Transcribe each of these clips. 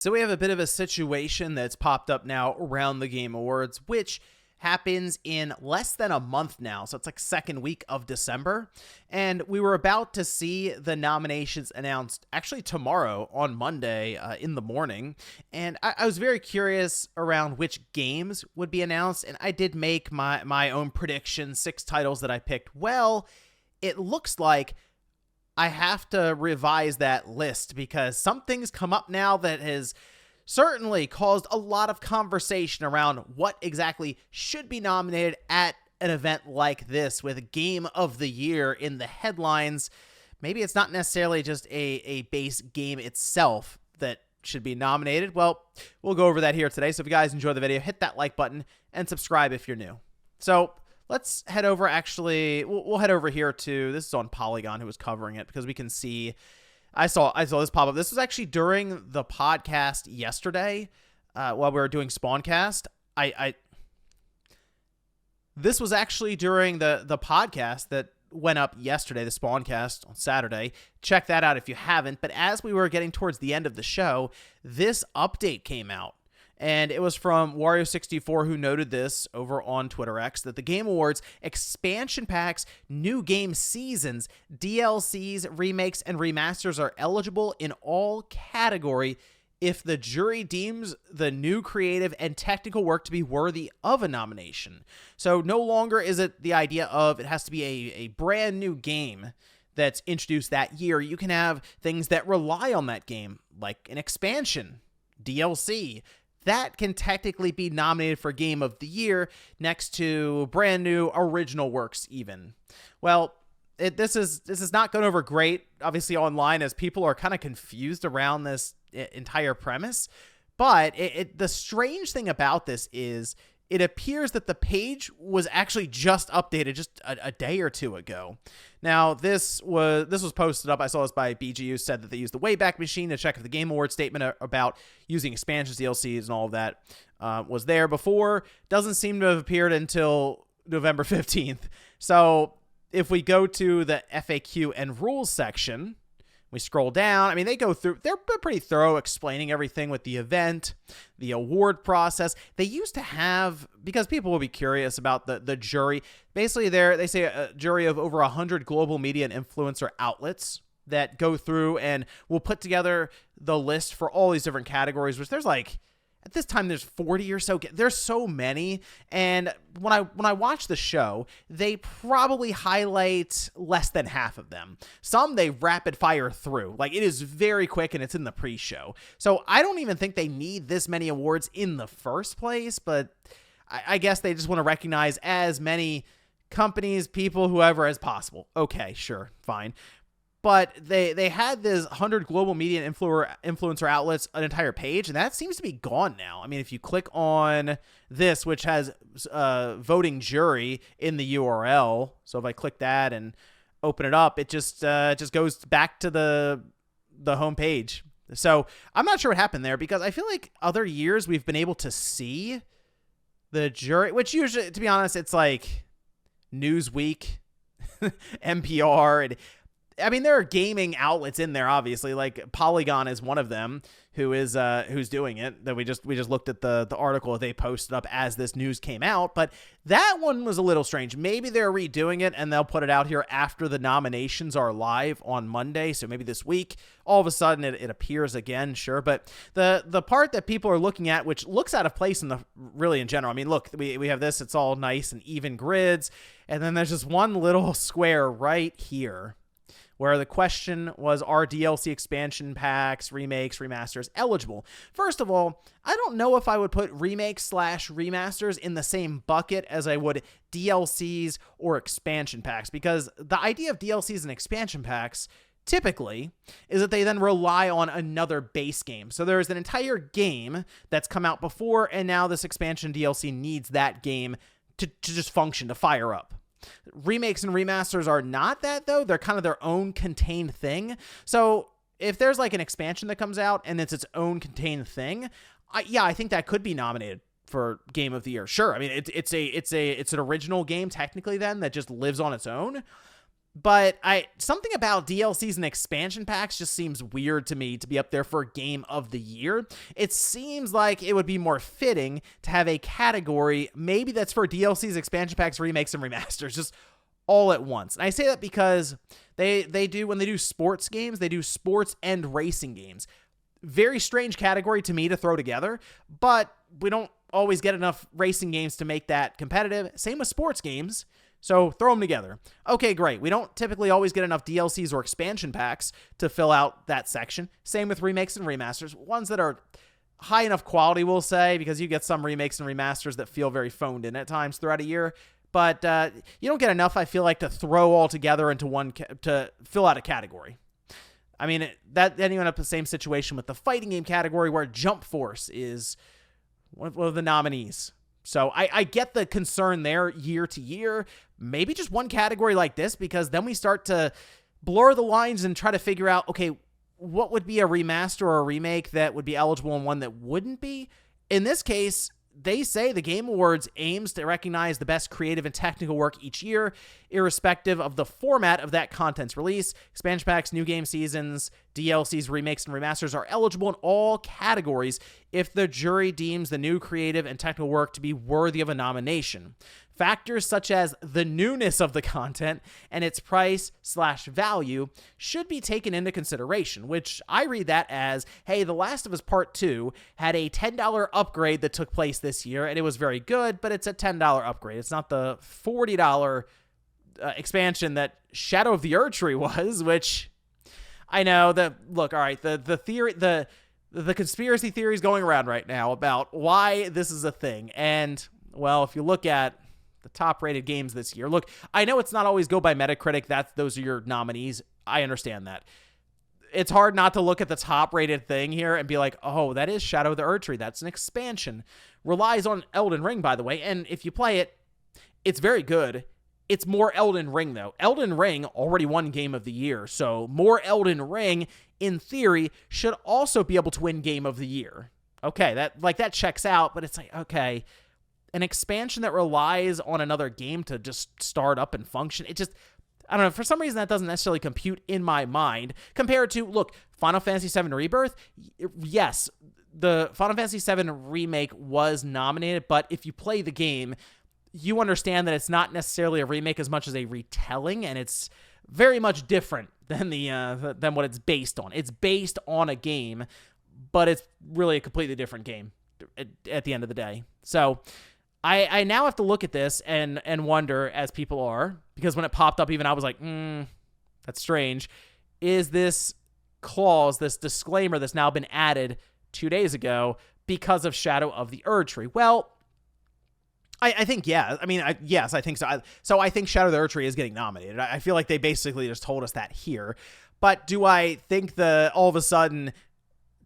So we have a bit of a situation that's popped up now around the Game Awards, which happens in less than a month now. So it's like second week of December. And we were about to see the nominations announced actually tomorrow on Monday in the morning. And I was very curious around which games would be announced. And I did make my own prediction, 6 titles that I picked. Well, it looks like I have to revise that list because something's come up now that has certainly caused a lot of conversation around what exactly should be nominated at an event like this with Game of the Year in the headlines. Maybe it's not necessarily just a base game itself that should be nominated. Well, we'll go over that here today. So if you guys enjoy the video, hit that like button and subscribe if you're new. So let's head over, actually, we'll head over here to, this is on Polygon who was covering it because we can see, I saw this pop up. This was actually during the podcast yesterday while we were doing Spawncast. This was actually during the podcast that went up yesterday, the Spawncast on Saturday. Check that out if you haven't. But as we were getting towards the end of the show, this update came out. And it was from Wario64 who noted this over on Twitter X, that the Game Awards expansion packs, new game seasons, DLCs, remakes, and remasters are eligible in all category if the jury deems the new creative and technical work to be worthy of a nomination. So no longer is it the idea of it has to be a brand new game that's introduced that year. You can have things that rely on that game, like an expansion, DLC, that can technically be nominated for Game of the Year next to brand new original works even. Well, this is not going over great, obviously, online, as people are kind of confused around this entire premise. But the strange thing about this is it appears that the page was actually just updated just a day or two ago. Now, this was posted up. I saw this by BGU, said that they used the Wayback Machine to check if the Game Awards statement about using expansions, DLCs, and all of that was there before. Doesn't seem to have appeared until November 15th. So if we go to the FAQ and rules section, we scroll down. I mean, they go through, they're pretty thorough explaining everything with the event, the award process. They used to have, because people will be curious about the jury, basically they say a jury of over 100 global media and influencer outlets that go through and will put together the list for all these different categories, which there's like, at this time, there's 40 or so. There's so many. And when I watch the show, they probably highlight less than half of them. Some they rapid fire through. Like, it is very quick and it's in the pre-show. So I don't even think they need this many awards in the first place. But I guess they just want to recognize as many companies, people, whoever as possible. Okay, sure, fine. But they had this 100 global media and influencer outlets, an entire page, and that seems to be gone now. I mean, if you click on this, which has voting jury in the URL, so if I click that and open it up, it just goes back to the home page. So I'm not sure what happened there, because I feel like other years we've been able to see the jury, which usually, to be honest, it's like Newsweek, NPR, and I mean, there are gaming outlets in there, obviously, like Polygon is one of them who's doing it. That we just looked at the article they posted up as this news came out, but that one was a little strange. Maybe they're redoing it and they'll put it out here after the nominations are live on Monday. So maybe this week, all of a sudden it appears again, sure. But the part that people are looking at, which looks out of place in general. I mean, look, we have this, it's all nice and even grids. And then there's just one little square right here, where the question was, are DLC expansion packs, remakes, remasters eligible? First of all, I don't know if I would put remakes/remasters in the same bucket as I would DLCs or expansion packs, because the idea of DLCs and expansion packs typically is that they then rely on another base game. So there's an entire game that's come out before, and now this expansion DLC needs that game to just function, to fire up. Remakes and remasters are not that, though. They're kind of their own contained thing. So if there's like an expansion that comes out and it's its own contained thing, I think that could be nominated for Game of the Year. Sure. I mean, it's an original game technically then that just lives on its own. But something about DLCs and expansion packs just seems weird to me to be up there for Game of the Year. It seems like it would be more fitting to have a category maybe that's for DLCs, expansion packs, remakes, and remasters, just all at once. And I say that because they do, when they do sports games, they do sports and racing games. Very strange category to me to throw together, but we don't always get enough racing games to make that competitive. Same with sports games. So throw them together. Okay, great. We don't typically always get enough DLCs or expansion packs to fill out that section. Same with remakes and remasters. Ones that are high enough quality, we'll say, because you get some remakes and remasters that feel very phoned in at times throughout a year. But you don't get enough, I feel like, to throw all together into one to fill out a category. I mean, then you end up in the same situation with the fighting game category where Jump Force is one of the nominees. So I get the concern there year to year. Maybe just one category like this, because then we start to blur the lines and try to figure out, okay, what would be a remaster or a remake that would be eligible and one that wouldn't be? In this case, they say the Game Awards aims to recognize the best creative and technical work each year, irrespective of the format of that content's release. Expansion packs, new game seasons, DLCs, remakes, and remasters are eligible in all categories if the jury deems the new creative and technical work to be worthy of a nomination. Factors such as the newness of the content and its price/value should be taken into consideration, which I read that as, hey, The Last of Us Part 2 had a $10 upgrade that took place this year, and it was very good, but it's a $10 upgrade. It's not the $40 expansion that Shadow of the Erdtree was, which I know that, look, all right, the theory, the conspiracy theories going around right now about why this is a thing. And, well, if you look at the top rated games this year, look, I know it's not always go by Metacritic. Those are your nominees. I understand that. It's hard not to look at the top rated thing here and be like, oh, that is Shadow of the Erdtree. That's an expansion. Relies on Elden Ring, by the way. And if you play it, it's very good. It's more Elden Ring, though. Elden Ring already won Game of the Year. So more Elden Ring, in theory, should also be able to win Game of the Year. Okay, that checks out, but it's like, okay, an expansion that relies on another game to just start up and function, it just, I don't know, for some reason that doesn't necessarily compute in my mind compared to, look, Final Fantasy VII Rebirth. Yes, the Final Fantasy VII Remake was nominated, but if you play the game, you understand that it's not necessarily a remake as much as a retelling, and it's very much different than than what it's based on. It's based on a game, but it's really a completely different game at the end of the day. So I now have to look at this and wonder, as people are, because when it popped up, even I was like, that's strange. Is this clause, this disclaimer that's now been added 2 days ago because of Shadow of the Erdtree? Well, I think, yeah. I mean, yes, I think so. So I think Shadow of the Erdtree is getting nominated. I feel like they basically just told us that here. But do I think all of a sudden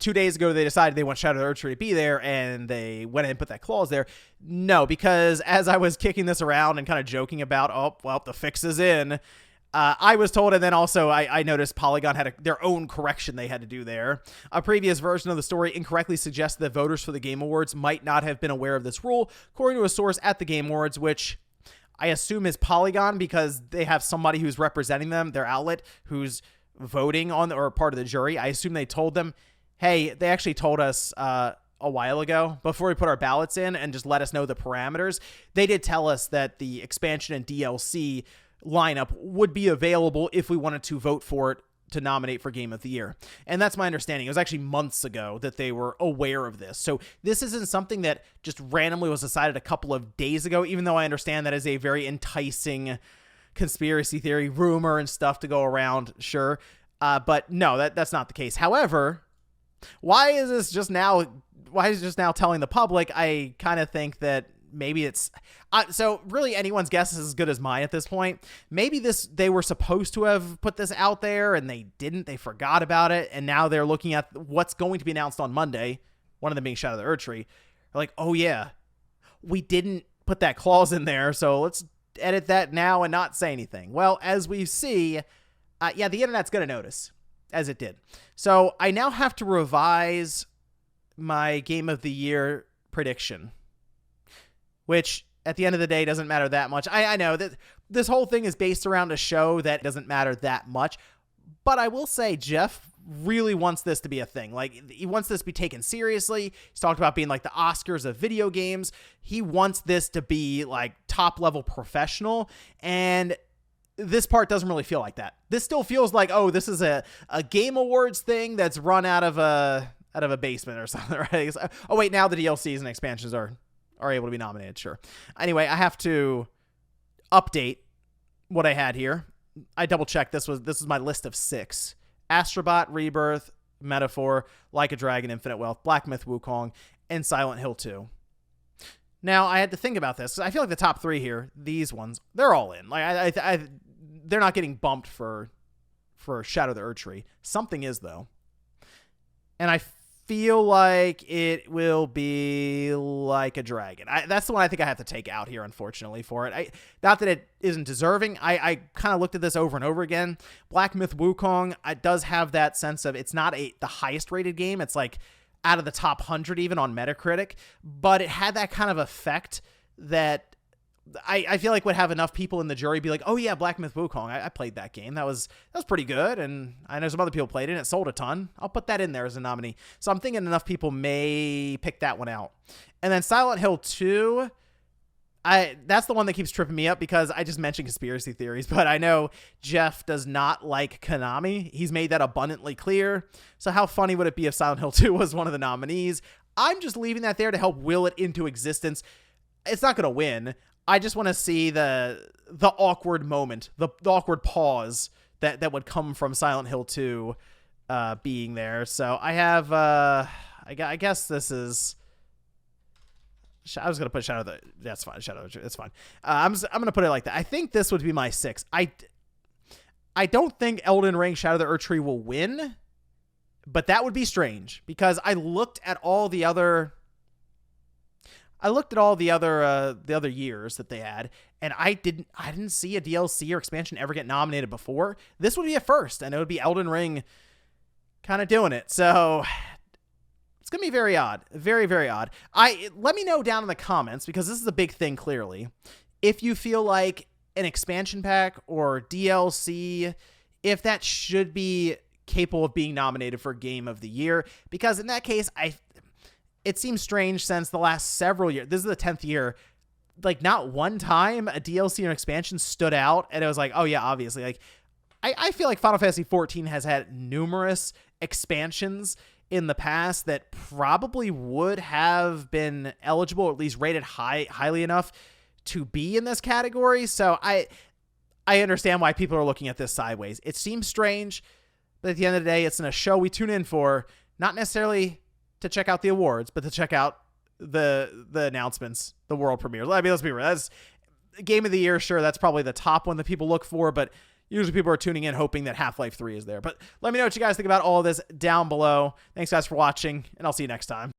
2 days ago they decided they want Shadow of the Erdtree to be there and they went ahead and put that clause there? No, because as I was kicking this around and kind of joking about, oh, well, the fix is in, I was told, and then also I noticed Polygon had their own correction they had to do there. A previous version of the story incorrectly suggested that voters for the Game Awards might not have been aware of this rule, according to a source at the Game Awards, which I assume is Polygon because they have somebody who's representing them, their outlet, who's voting on or part of the jury. I assume they told them, hey, they actually told us a while ago before we put our ballots in and just let us know the parameters. They did tell us that the expansion and DLC lineup would be available if we wanted to vote for it to nominate for Game of the Year. And that's my understanding. It was actually months ago that they were aware of this. So this isn't something that just randomly was decided a couple of days ago, even though I understand that is a very enticing conspiracy theory rumor and stuff to go around. Sure. But no, that's not the case. However, why is it just now telling the public? I kind of think that maybe it's so really anyone's guess is as good as mine at this point. Maybe they were supposed to have put this out there and they didn't. They forgot about it, and now they're looking at what's going to be announced on Monday, one of them being Shadow of the Erdtree. They're like, oh yeah, we didn't put that clause in there, so let's edit that now and not say anything. Well, as we see, yeah, the internet's going to notice, as it did. So I now have to revise my Game of the Year prediction, which at the end of the day, it doesn't matter that much. I know that this whole thing is based around a show that doesn't matter that much, but I will say Jeff really wants this to be a thing. Like, he wants this to be taken seriously. He's talked about being like the Oscars of video games. He wants this to be like top level professional, and this part doesn't really feel like that. This still feels like, oh, this is a Game Awards thing that's run out of a basement or something, right? Oh wait, now the DLCs and expansions are able to be nominated. Sure. Anyway, I have to update what I had here. I double checked. This is my list of 6. Astrobot, Rebirth, Metaphor, Like a Dragon, Infinite Wealth, Black Myth Wukong, and Silent Hill 2. Now, I had to think about this. I feel like the top 3 here, these ones, they're all in. Like, they're not getting bumped for Shadow of the Erdtree. Something is, though. And I feel like it will be Like a Dragon. That's the one I think I have to take out here, unfortunately, for it. Not that it isn't deserving. I kind of looked at this over and over again. Black Myth Wukong, it does have that sense of, it's not the highest rated game. It's like out of the top 100 even on Metacritic, but it had that kind of effect that I feel like would have enough people in the jury be like, oh yeah, Black Myth Wukong, I played that game. That was pretty good, and I know some other people played it, and it sold a ton. I'll put that in there as a nominee. So I'm thinking enough people may pick that one out. And then Silent Hill 2, that's the one that keeps tripping me up because I just mentioned conspiracy theories, but I know Jeff does not like Konami. He's made that abundantly clear. So how funny would it be if Silent Hill 2 was one of the nominees? I'm just leaving that there to help will it into existence. It's not going to win. I just want to see the awkward moment, the awkward pause that would come from Silent Hill 2 being there. So I have, I guess this is, I was going to put Shadow of the, that's fine, Shadow of the, it's fine. I'm going to put it like that. I think this would be my 6. I don't think Elden Ring Shadow of the Erdtree will win, but that would be strange because I looked at all the other the other years that they had, and I didn't see a DLC or expansion ever get nominated before. This would be a first, and it would be Elden Ring kind of doing it. So it's going to be very odd. Very, very odd. Let me know down in the comments, because this is a big thing clearly, if you feel like an expansion pack or DLC, if that should be capable of being nominated for Game of the Year, because in that case, it seems strange since the last several years, this is the 10th year, like not one time a DLC or expansion stood out and it was like, oh yeah, obviously. Like I feel like Final Fantasy XIV has had numerous expansions in the past that probably would have been eligible, or at least rated highly enough to be in this category. So I understand why people are looking at this sideways. It seems strange, but at the end of the day, it's in a show we tune in for, not necessarily to check out the awards, but to check out the announcements, the world premiere. I mean, let's be real. That's Game of the Year. Sure, that's probably the top one that people look for, but usually people are tuning in hoping that Half-Life 3 is there. But let me know what you guys think about all of this down below. Thanks guys for watching, and I'll see you next time.